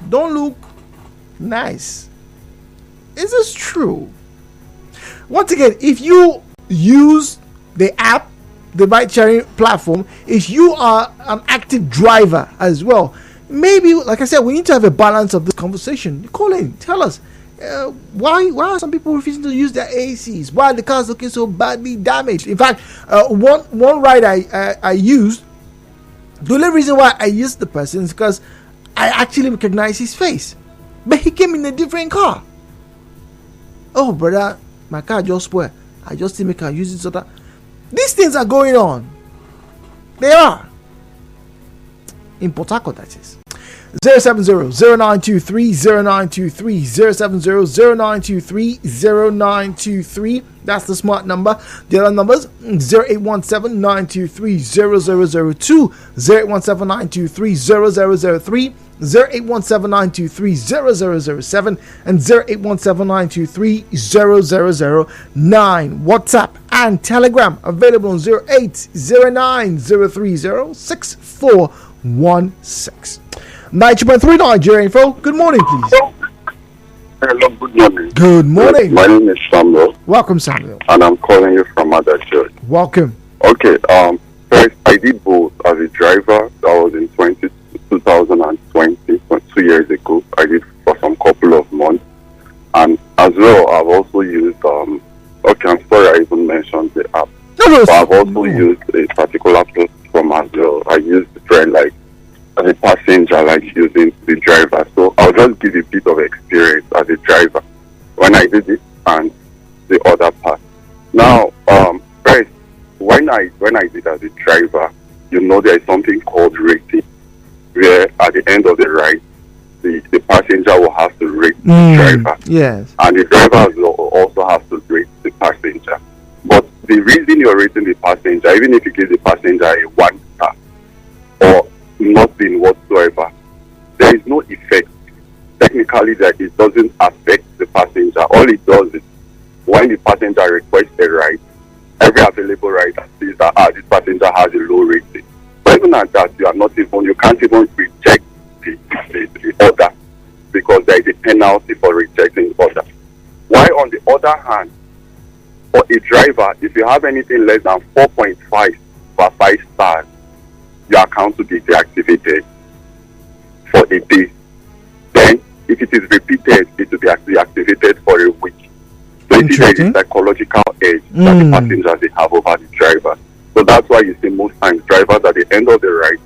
don't look nice. Is this true? Once again, if you use the app, the bike sharing platform, if you are an active driver as well, maybe, like I said, we need to have a balance of this conversation. Call in, tell us why are some people refusing to use their ACs? Why are the cars looking so badly damaged? In fact, one ride I used, the only reason why I used the person is because I actually recognized his face, but he came in a different car. Oh, brother, my car just spoiled. I just think I can use it so that these things are going on. They are. In Port Harcourt, that is. 070-0923-0923, that's the smart number. The other numbers 0817-923-0002, 0817-923-0003, 0817-923-0007, and 0817-923-0009. WhatsApp and Telegram available on 0809-030-6416. 90.3 Nigeria Info. Good morning, please. Hello, good morning. Good morning. My name is Samuel. Welcome, Samuel. And I'm calling you from Adachurch. Welcome. Okay, first, I did both as a driver. That was in 2020, 2 years ago. I did for some couple of months. And as well, I've also used, okay, I'm sorry I even mentioned the app. But I've also used a particular platform as well. I used the friend like as a passenger, like using the driver. So I'll just give a bit of experience as a driver when I did it and the other part. Now, first, when I did as a driver, you know there is something called rating, where at the end of the ride, the passenger will have to rate the driver. Yes. And the driver will also have to rate the passenger. But the reason you're rating the passenger, even if you give the passenger a 1 star or nothing whatsoever, there is no effect. Technically, that it doesn't affect the passenger. All it does is when the passenger requests a ride, every available rider says that this passenger has a low rating. But even at that, you can't even reject the order because there is a penalty for rejecting the order. Why, on the other hand, for a driver, if you have anything less than 4.5 per 5 stars, your account will be deactivated for a day. Then, if it is repeated, it will be deactivated for a week. So you see, there is a psychological edge that the passengers they have over the driver. So that's why you see most times drivers at the end of the ride,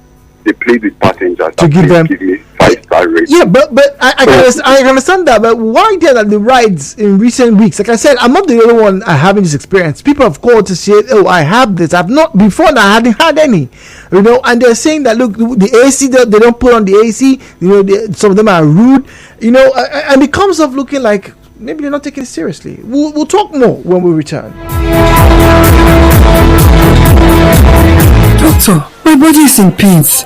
they plead with passengers to give them 5-star rating. Yeah, but I can understand that. But why there are the rides in recent weeks? Like I said, I'm not the only one having this experience. People have called to say, "Oh, I have this. I've not before. I hadn't had any." And they're saying that look, the AC they don't put on the AC. Some of them are rude. And it comes off looking like maybe they're not taking it seriously. We'll talk more when we return. Doctor, my body is in pains.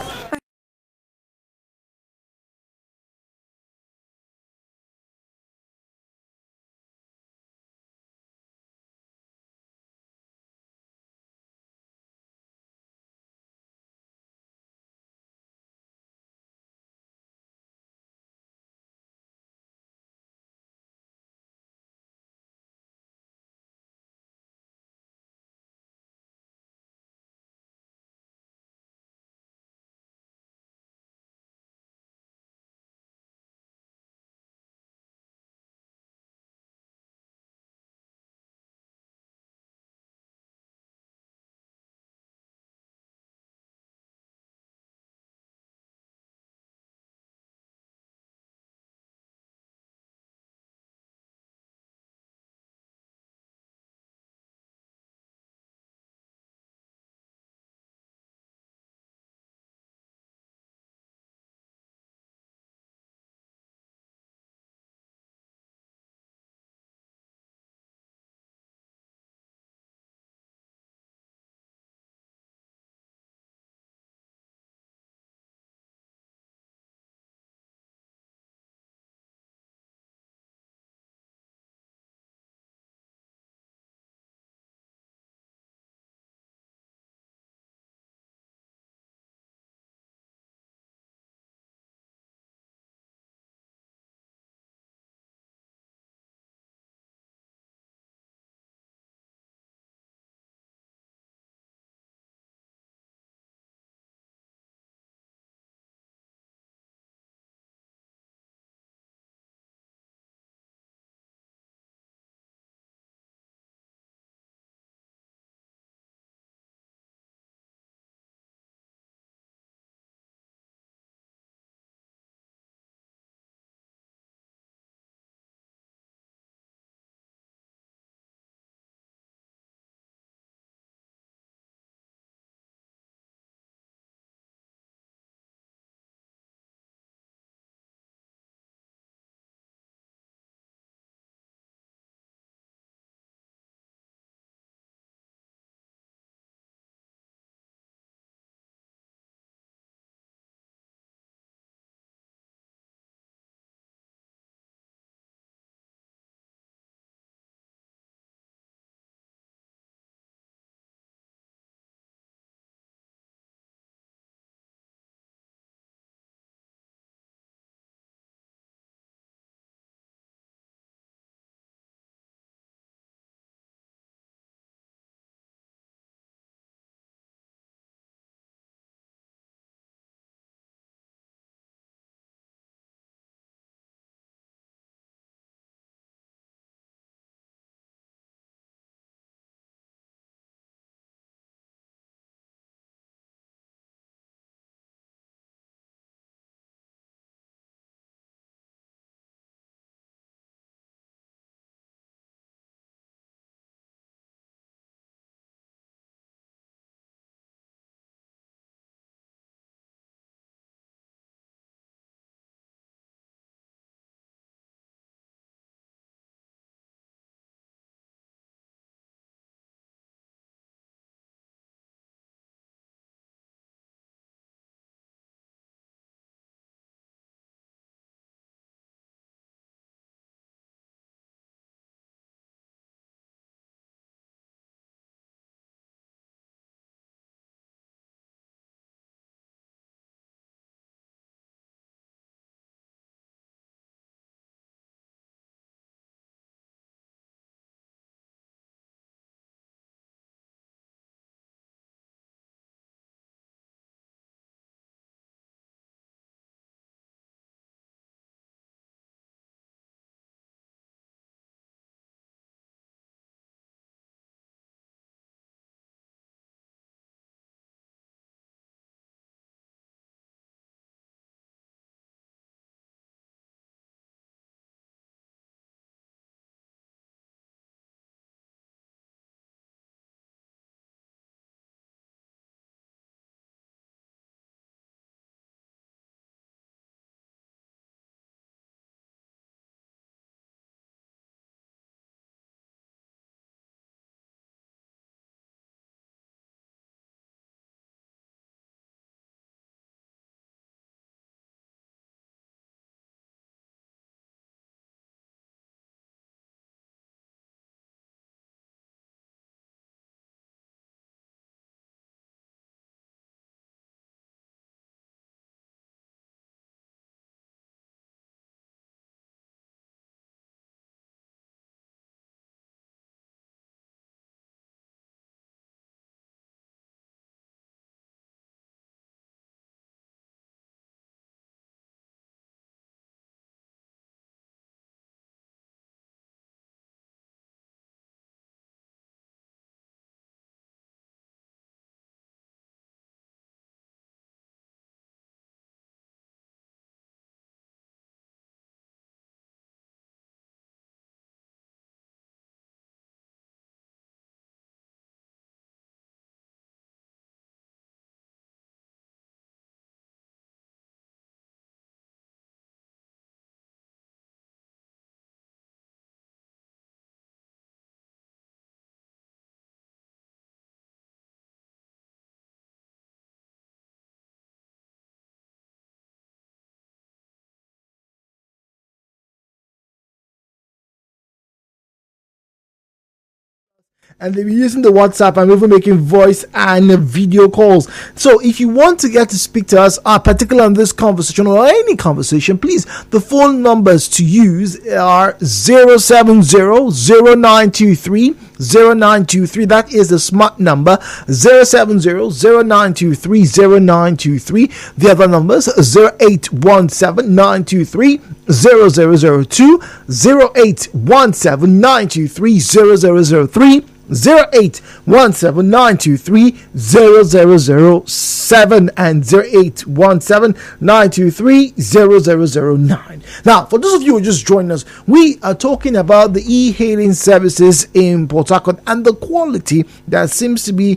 and they'll be using the WhatsApp and even making voice and video calls. So if you want to get to speak to us, particularly on this conversation or any conversation, please, the phone numbers to use are 070-0923-0923. That is the smart number, 070-0923-0923. The other numbers, 0817-923-0002, 0817-923-0003, 0817-923-0007 and 0817-923-0009. Now, for those of you who just joined us, we are talking about the e-hailing services in Port Harcourt and the quality that seems to be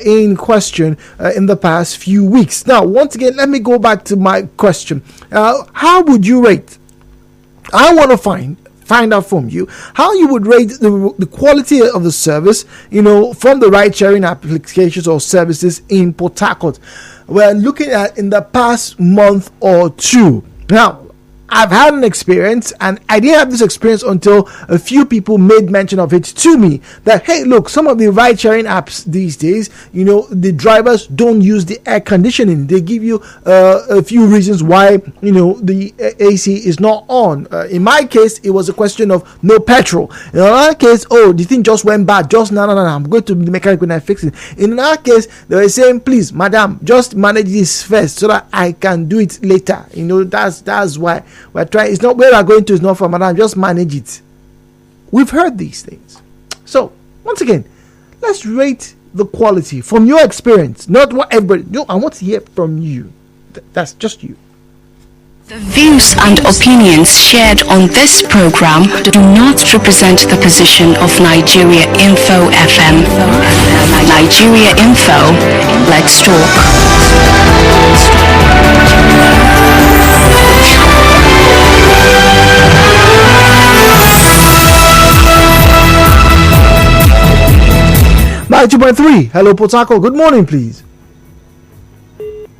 in question in the past few weeks. Now, once again, let me go back to my question. How would you rate? I want to find out from you how you would rate the quality of the service, from the ride sharing applications or services in Port Harcourt. We're looking at in the past month or two. Now, I've had an experience, and I didn't have this experience until a few people made mention of it to me, that, hey, look, some of the ride sharing apps these days, the drivers don't use the air conditioning. They give you a few reasons why, the AC is not on. In my case, it was a question of no petrol. In another case, the thing just went bad. Just no, I'm going to the mechanic when I fix it. In another case, they were saying, please, madam, just manage this first so that I can do it later. That's why we're trying. It's not where we're going to, it's not for madam, just manage it. We've heard these things. So once again, let's rate the quality from your experience, not what everybody. I want to hear from you. That's just you. The views and opinions shared on this program do not represent the position of Nigeria Info FM. Nigeria Info, let's talk. By 2.3, hello Port Harcourt, good morning please.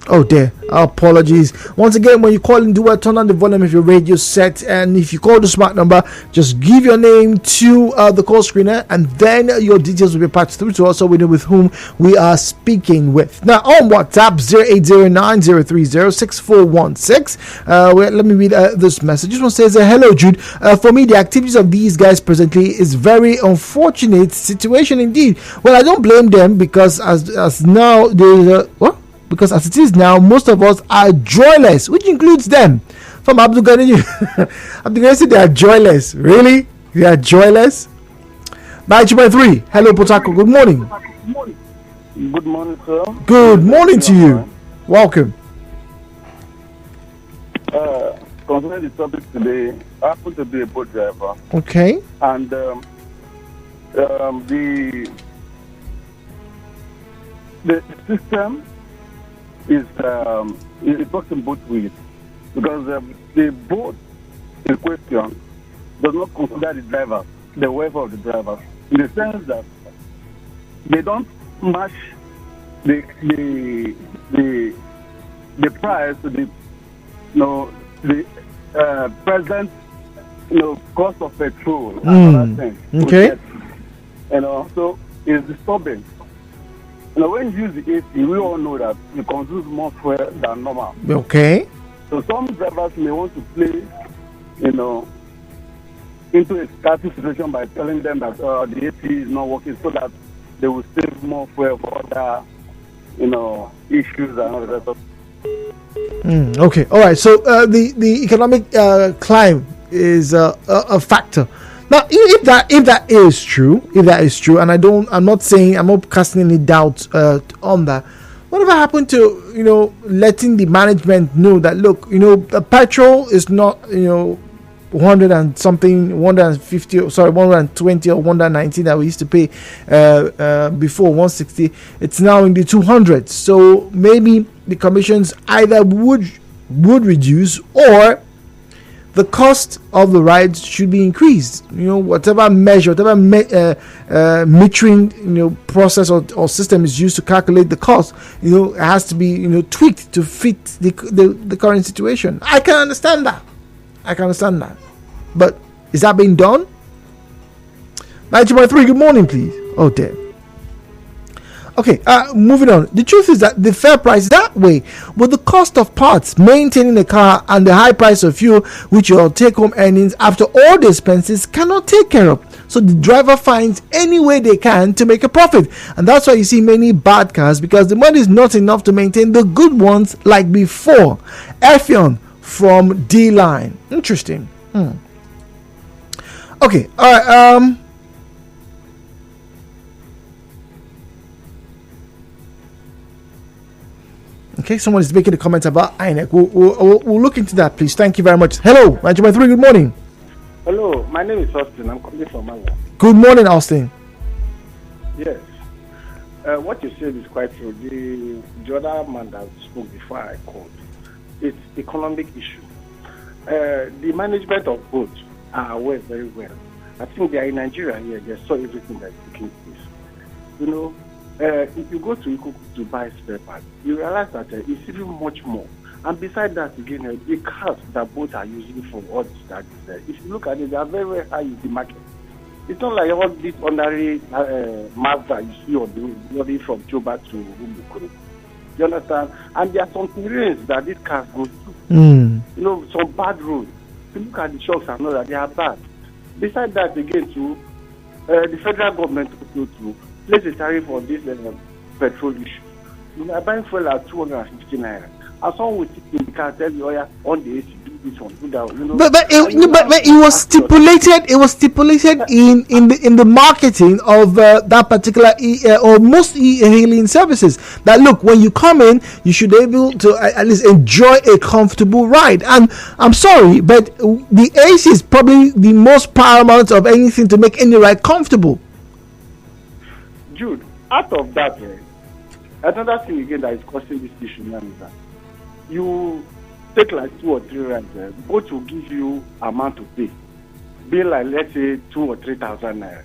Oh dear, apologies. Once again, when you call in, turn on the volume of your radio set, and if you call the smart number, just give your name to the call screener, and then your details will be passed through to us so we know with whom we are speaking with. Now on WhatsApp, 0809-030-6416. Let me read this message. This one says, hello Jude, for me the activities of these guys presently is very unfortunate situation indeed. Well, I don't blame them, because as now there's what? Because as it is now, most of us are joyless, which includes them. From Abdul Ghani, Abdul Ghani said they are joyless. Really? They are joyless? By 2.3, hello Port Harcourt, good morning. Good morning, sir. Good morning to you. Welcome. Concerning the topic today, I happen to be a boat driver. Okay. And the system is it works in both ways, because the boat in question does not consider the drivers, the welfare of the drivers, in the sense that they don't match the price to the present cost of petrol and other things. Okay. So it's disturbing. When you use the AC, we all know that it consumes more fuel than normal. Okay. So some drivers may want to play, into a static situation by telling them that the AC is not working, so that they will save more fuel for other, issues and all that. Okay. All right. So the economic climb is a factor. Now, if that is true, and I'm not casting any doubt on that. Whatever happened to letting the management know that, look, the petrol is not 100 and something, 150, 120 or 119 that we used to pay before 160. It's now in the 200s. So maybe the commissions either would reduce, or the cost of the rides should be increased. Whatever measure, whatever metering process or system is used to calculate the cost, it has to be tweaked to fit the current situation. I can understand that. But is that being done? 90.3, good morning, please. Oh dear. Okay, moving on. The truth is that the fair price is that way, but the cost of parts, maintaining the car, and the high price of fuel, which your take-home earnings after all the expenses cannot take care of. So the driver finds any way they can to make a profit, and that's why you see many bad cars, because the money is not enough to maintain the good ones like before. Effion from D-Line. Interesting. Okay, all right. Okay, someone is making a comment about INEC. We'll look into that, please. Thank you very much. Hello, 923, good morning. Hello, my name is Austin. I'm calling from Manga. Good morning, Austin. Yes. What you said is quite true. The other man that spoke before I called, it's economic issue. The management of boats are aware very well. I think they are in Nigeria here. They saw everything that's taking place. You know, if you go to Ikuku to buy spare parts, you realize that it's even much more. And besides that, again, the cars that boats are using for all this that is there, if you look at it, they are very, very high in the market. It's not like all this ordinary Mazda you see on the road from Choba to Rumukuru. You understand? And there are some terrains that these cars go through. You know, some bad roads. If you look at the shocks and all that, they are bad. Besides that, again, too, the federal government also to place a tariff on this petrol issue. You are buying fuel at 250 naira. And someone will sit in the car tell you, oh yeah, on the AC, do this one, do that one. You know? But it was stipulated. It was stipulated in the marketing of that particular or most e-hailing services that look, when you come in, you should be able to at least enjoy a comfortable ride. And I'm sorry, but the AC is probably the most paramount of anything to make any ride comfortable. Jude, out of that, another thing again that is causing this issue now is that you take like 2 or 3 rides, both will give you amount to pay, being like let's say 2,000 or 3,000 naira.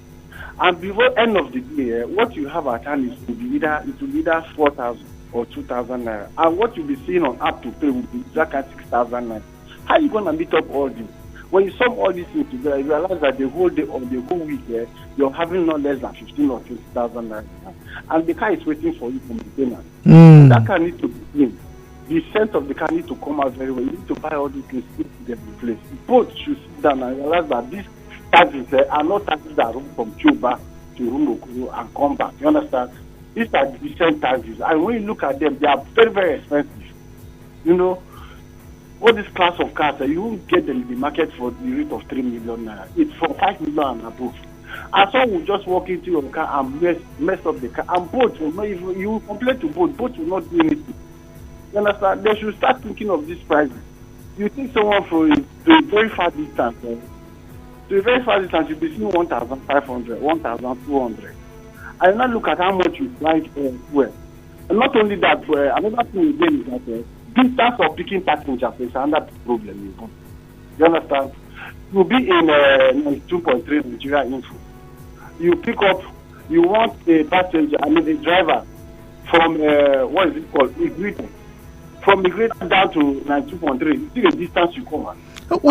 And before end of the day, what you have at hand is will be either 4,000 or 2,000 naira, and what you'll be seeing on app to pay will be exactly 6,000 naira. How are you gonna meet up all this? When you sum all these things together, you realize that the whole day or the whole week, you're having not less than 15 or 20,000 naira, and the car is waiting for you from the payment. That car needs to be clean. The sense of the car needs to come out very well. You need to buy all these things, put them in place. Both should sit down and realize that these taxes are not taxes that run from Cuba to Rumokuru and come back. You understand? These are decent taxes, and when you look at them, they are very, very expensive. You know, all this class of cars, you won't get them in the market for the rate of 3 million naira. It's for 5 million and above. And some will just walk into your car and mess up the car. And both will not even, you will complain to both will not do anything. You understand? They should start thinking of these prices. You think someone to a very far distance, you'll be seeing 1,500, 1,200. And now look at how much you fly fuel. And not only that, another thing again is that distance of picking passengers is another problem. You understand? You'll be in 2.3 Nigeria Info. You pick up, you want a passenger, a driver from, what is it called, Igritan. From Igritan down to 92.3, you see the distance you cover. But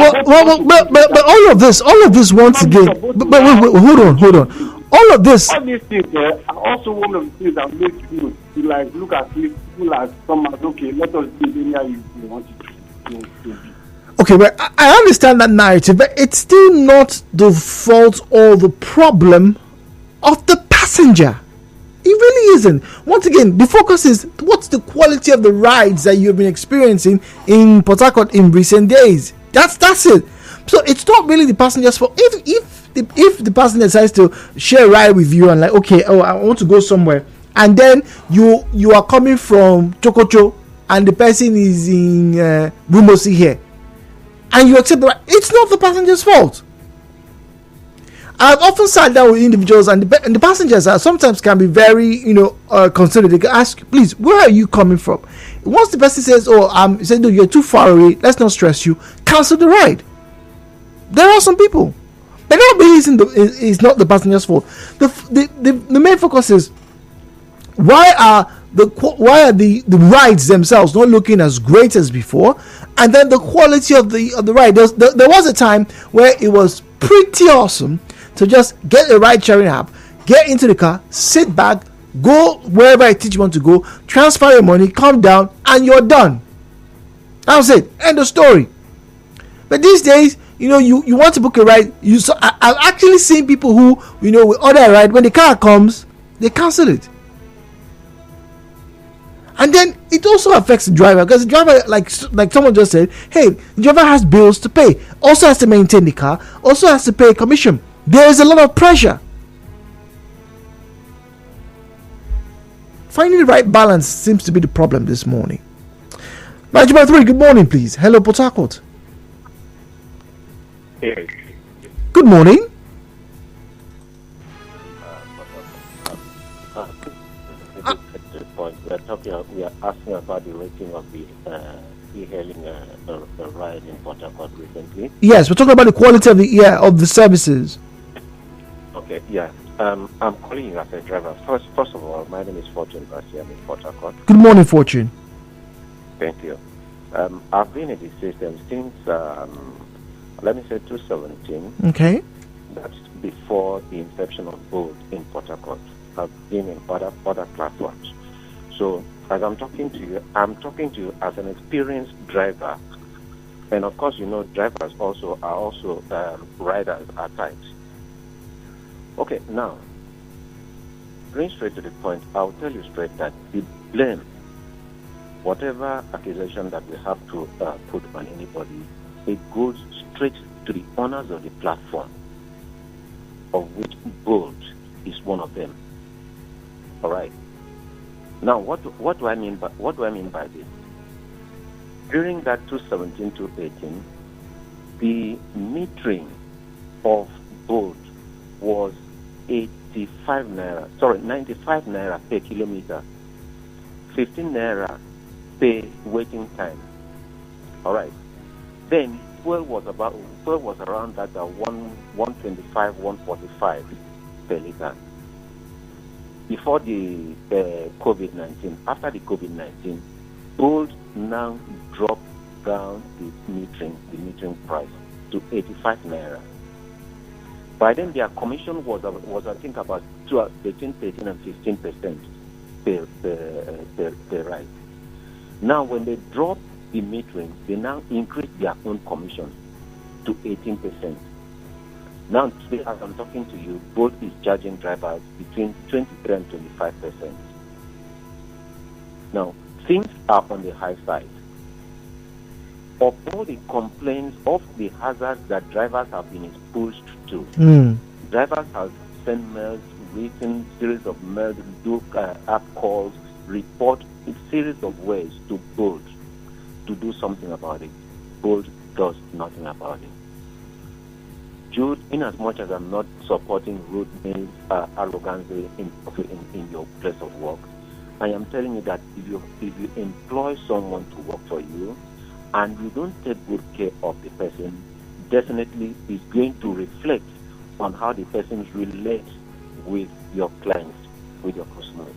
all of this once again, but hold on. All of this. All these things are also one of the things that make you to like look at people as someone, okay, let us do the area you want it to be. Okay, but I understand that narrative, but it's still not the fault or the problem of the passenger. It really isn't. Once again, the focus is what's the quality of the rides that you've been experiencing in Port Harcourt in recent days. That's it. So it's not really the passenger's fault. If the passenger decides to share a ride with you and like, okay, I want to go somewhere, and then you are coming from Chokocho and the person is in Rumosi here, and you accept the ride, it's not the passenger's fault. I've often sat down with individuals, and the passengers are sometimes can be very, considerate. They can ask, please, where are you coming from? Once the person says, no, you're too far away, let's not stress you, cancel the ride. There are some people, but that really is not the passenger's fault. The main focus is why are the rides themselves not looking as great as before, and then the quality of the ride. There was a time where it was pretty awesome to just get a ride sharing app, get into the car, sit back, go wherever I teach you want to go, transfer your money, come down, and you're done. That was it. End of story. But these days, you want to book a ride. I've actually seen people who, we order a ride. When the car comes, they cancel it. And then it also affects the driver, because the driver, like someone just said, hey, the driver has bills to pay, also has to maintain the car, also has to pay commission. There is a lot of pressure. Finding the right balance seems to be the problem this morning. Management 3, good morning, please. Hello, Port Harcourt. Yes. Good morning. We are asking about the rating of the e-hailing ride in Port Harcourt recently. Yes, we're talking about the quality of the services. Okay, yeah. I'm calling you as a driver. First of all, my name is Fortune Garcia. I'm in Port Harcourt. Good morning, Fortune. Thank you. I've been in the system since, let me say, 2017. Okay. That's before the inception of Bolt in Port Harcourt. I've been in other platforms. So, as I'm talking to you as an experienced driver. And of course, drivers are also riders at times. Okay, now, going straight to the point, I'll tell you straight that the blame, whatever accusation that we have to put on anybody, it goes straight to the owners of the platform, of which Bolt is one of them. All right. Now, what do I mean by this? During that 2017 to 18, the metering of Bolt was 95 naira per kilometer, 15 naira per waiting time. All right. Then fuel was around that 125, 145 per liter. Before the COVID-19, after the COVID-19, Bolt now dropped down the metering price to 85 naira. By then, their commission was I think about between 13 and 15% per ride. Now, when they drop the metering, they now increase their own commission to 18%. Now, today, as I'm talking to you, Bolt is charging drivers between 23 and 25%. Now, things are on the high side. Of all the complaints of the hazards that drivers have been exposed to, drivers have sent mails, written series of mails, do app calls, report a series of ways to Bolt to do something about it. Bolt does nothing about it. Jude, in as much as I'm not supporting rudeness, arrogance in your place of work, I am telling you that if you employ someone to work for you and you don't take good care of the person, definitely it's going to reflect on how the person relates with your clients, with your customers.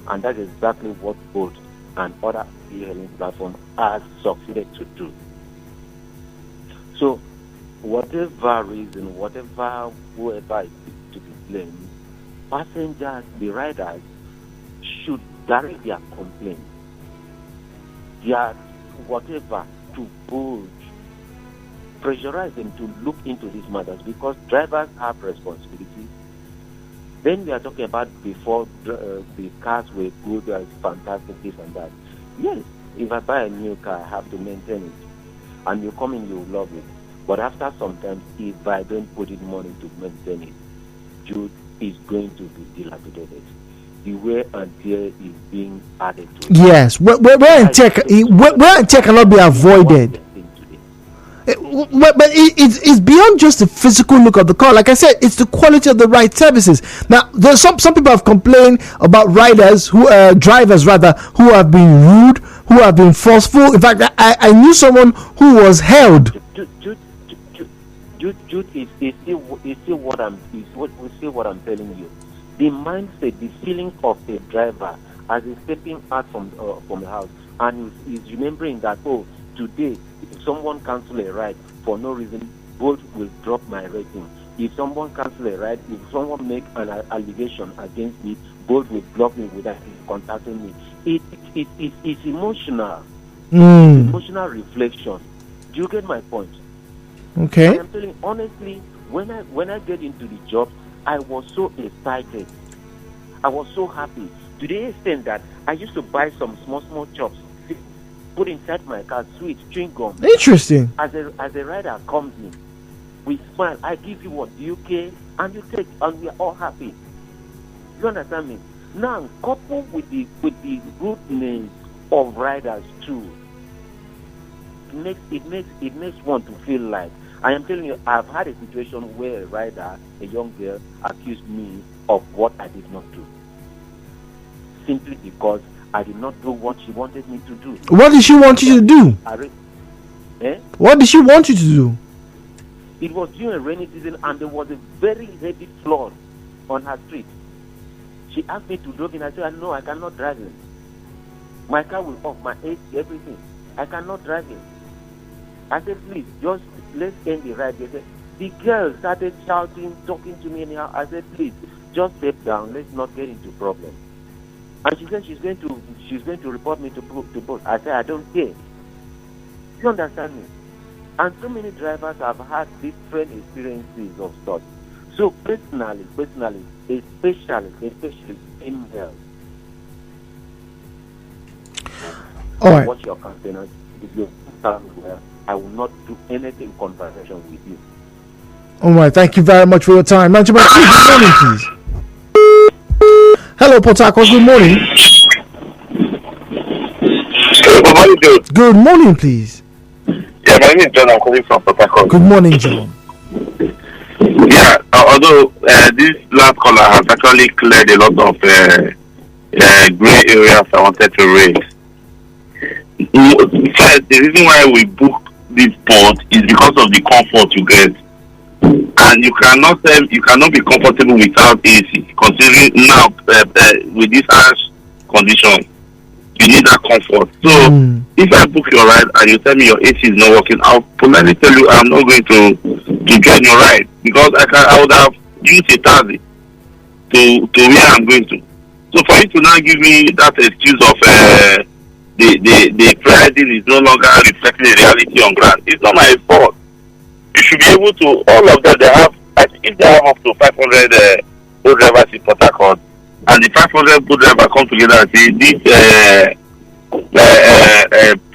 And that's exactly what Bolt and other e-hailing platforms have succeeded to do. So, whatever reason, whoever is to be blamed, passengers, the riders, should direct their complaint, their whatever, to Bolt. Pressurize them to look into these matters, because drivers have responsibilities. Then we are talking about before the cars were good, fantastic, this and that. Yes, if I buy a new car, I have to maintain it. And you come in, you love it. But after some time, if I don't put in money to maintain it, Jude, is going to be dilapidated. The wear and tear is being added to it. Yes, wear and tear cannot be avoided. But it's beyond just the physical look of the car. Like I said, it's the quality of the ride services. Now, there's some people have complained about drivers who have been rude, who have been forceful. In fact, I knew someone who was held. Jude, is still what I'm telling you. The mindset, the feeling of a driver as he's stepping out from the house and he's remembering that, today, if someone cancel a ride for no reason, Bolt will drop my rating. if someone cancel a ride, if someone make an allegation against me, Bolt will block me without contacting me. It's emotional. Emotional reflection. Do you get my point? Okay. I am telling you, honestly, when I get into the job, I was so excited. I was so happy. To the extent that I used to buy some small chops, put inside my car, sweet, chewing gum. Interesting. As a rider comes in, we smile. I give you what? Do you care? And you take, and we are all happy. You understand me? Now, coupled with the rudeness of riders too, it makes one to feel like, I am telling you, I've had a situation where a rider, a young girl, accused me of what I did not do, simply because I did not do what she wanted me to do. What did she want you to do? What did she want you to do? It was during a rainy season, and there was a very heavy flood on her street. She asked me to drive in. I said, no, I cannot drive in. My car will off, my AC, everything. I cannot drive in. I said, please, just let's end the ride. They said, the girl started shouting, talking to me anyhow. I said, please, just step down. Let's not get into problems. And she said she's going to report me to both. I said, I don't care. You understand me? And so many drivers have had different experiences of such. So personally, especially in health. All right. Watch your countenance. If you stand well, I will not do anything conversation with you. All right. Thank you very much for your time. Manchester, good morning, please. Hello, Port Harcourt. Good morning. Good morning, dude. Good morning, please. Yeah, my name is John. I'm calling from Port Harcourt. Good morning, John. Yeah, although this last caller has actually cleared a lot of gray areas I wanted to raise. First, the reason why we book this boat is because of the comfort you get, and you cannot be comfortable without AC. Considering now with this harsh condition, you need that comfort. So if I book your ride and you tell me your AC is not working, I'll politely tell you I'm not going to join your ride, because I would have used a taxi to where I'm going to. So for you to now give me that excuse of the pricing is no longer reflecting the reality on ground, it's not my fault. You should be able to, all of them, if they have up to 500 boat drivers in Port Harcourt, and the 500 boat drivers come together and say this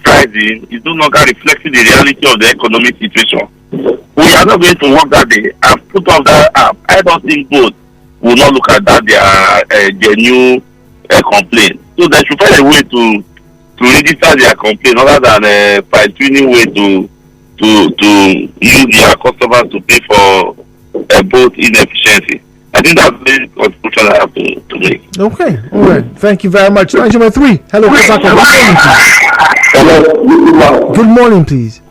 pricing is no longer reflecting the reality of the economic situation, we are not going to work that day and put off that app. I don't think both will not look at that their new complaint. So they should find a way to register their complaint other than fine-tuning way to use their customers to pay for both inefficiency. I think that's the contribution I have to make. Okay, all right. Thank you very much. Line number 3. Hello, good morning, please.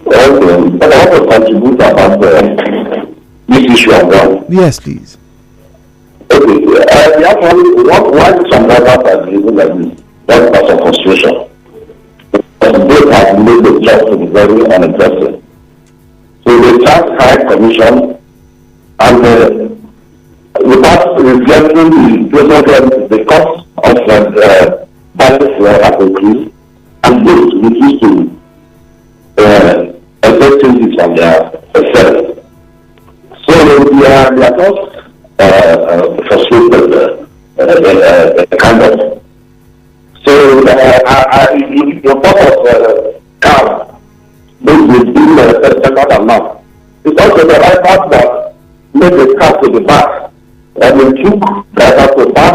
Okay, but I want to contribute about this issue of one. Yes, please. Okay, why some drivers are behaving like this? That's because of frustration. Because they have made the job to be very uninteresting. So they charge high commission, and without reflecting the cost of budget flow has increased, and those refuse to effect changes on their service. So they are just frustrated, kind of. So your part of car, those will be a certain amount. It's also the right part that made the car to the back, and they took driver to back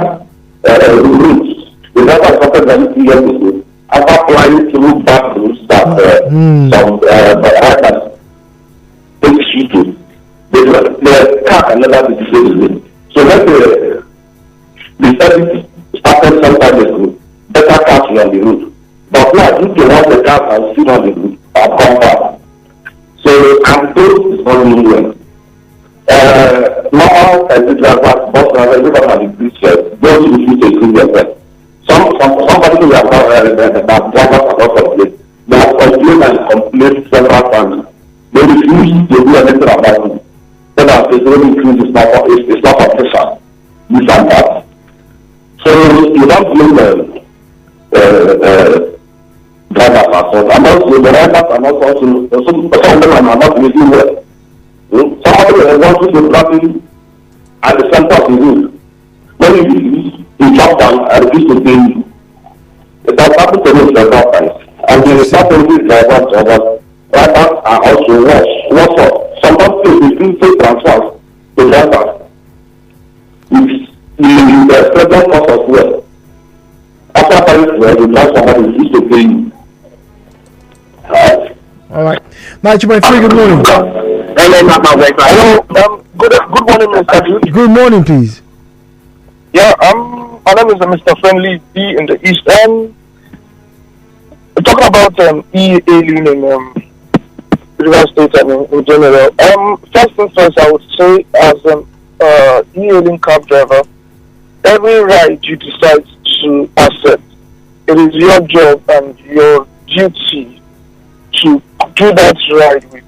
the routes. The driver started very years ago. After flying through back routes that some riders take shooting, the car can never be deflated. So when the service started some time ago, better cars were on the road. But now, due to what the cars are still on the road, are come back. So, and those is not doing well. Normal drivers, bus drivers, everybody has increased those who refuse to increase their fare. Somebody who have drivers are not complained. They have complained and complained several times. They refuse to do anything about it. and says road increase is not official. This and that. So you don't blame drivers at all. And also the drivers are not also some of them are not really well. Somebody wants to traffic at the center of the road. When you drop down, I refuse to pay you. It has happened to me several times. And there is not only drivers are also worse. Sometimes they say transfers to drivers. It's the present cost of fuel. After Paris, the driver refuse to pay you. All right. 90.3, good morning. Hello. Good morning, Mr. Dude. Good morning, please. Yeah, my name is Mr. Friendly B in the East End. We're talking about e-hailing in River State and in general. First things first, I would say as an e-hailing cab driver, every ride you decide to accept, it is your job and your duty to do that ride with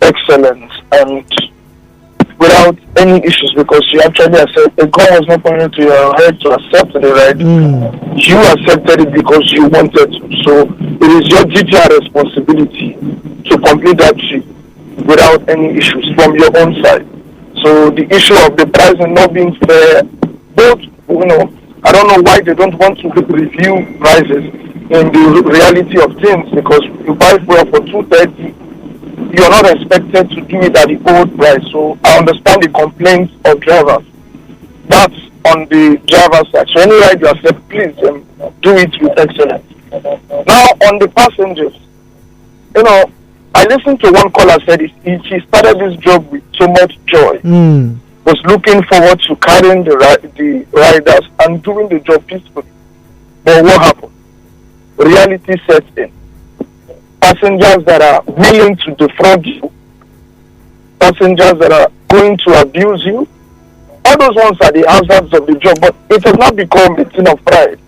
excellence and without any issues, because you actually accept the gun was not pointing to your head to accept the ride. You accepted it because you wanted to. So it is your duty and responsibility to complete that trip without any issues from your own side. So the issue of the pricing not being fair, both, I don't know why they don't want to review prices in the reality of things, because you buy fuel for 230, you're not expected to do it at the old price. So I understand the complaints of drivers. That's on the driver's side. So any ride you accept, please do it with excellence. Now on the passengers, I listened to one caller said he started this job with so much joy. Was looking forward to carrying the riders and doing the job peacefully. But what happened? Reality sets in. Passengers that are willing to defraud you, passengers that are going to abuse you, all those ones are the hazards of the job, but it has not become a thing of pride.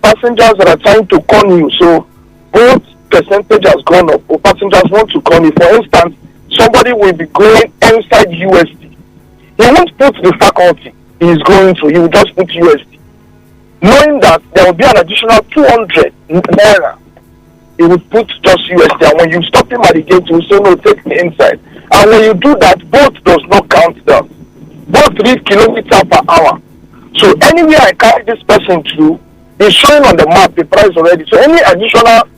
Passengers that are trying to con you, so both percentage has gone up, or passengers want to con you. For instance, somebody will be going inside USD. He won't put the faculty he is going to, he will just put USD. Knowing that there will be an additional 200 naira, he will put just USD. And when you stop him at the gate, he will say, no, take me inside. And when you do that, both does not count down. Both read kilometer per hour. So anywhere I carry this person through, it's showing on the map the price already. So any additional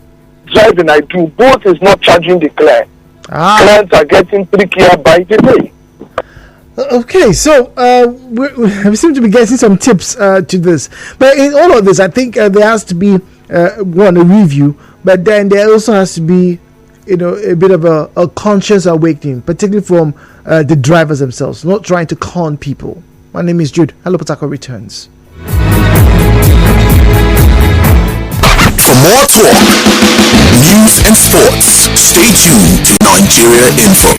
driving I do, both is not charging the client. Clients are getting 3K by the day. Okay, so we seem to be getting some tips to this. But in all of this, I think there has to be a review, but then there also has to be a bit of a conscious awakening, particularly from the drivers themselves, not trying to con people. My name is Jude. Hello, Potako returns. For more talk, news and sports, stay tuned to Nigeria Info.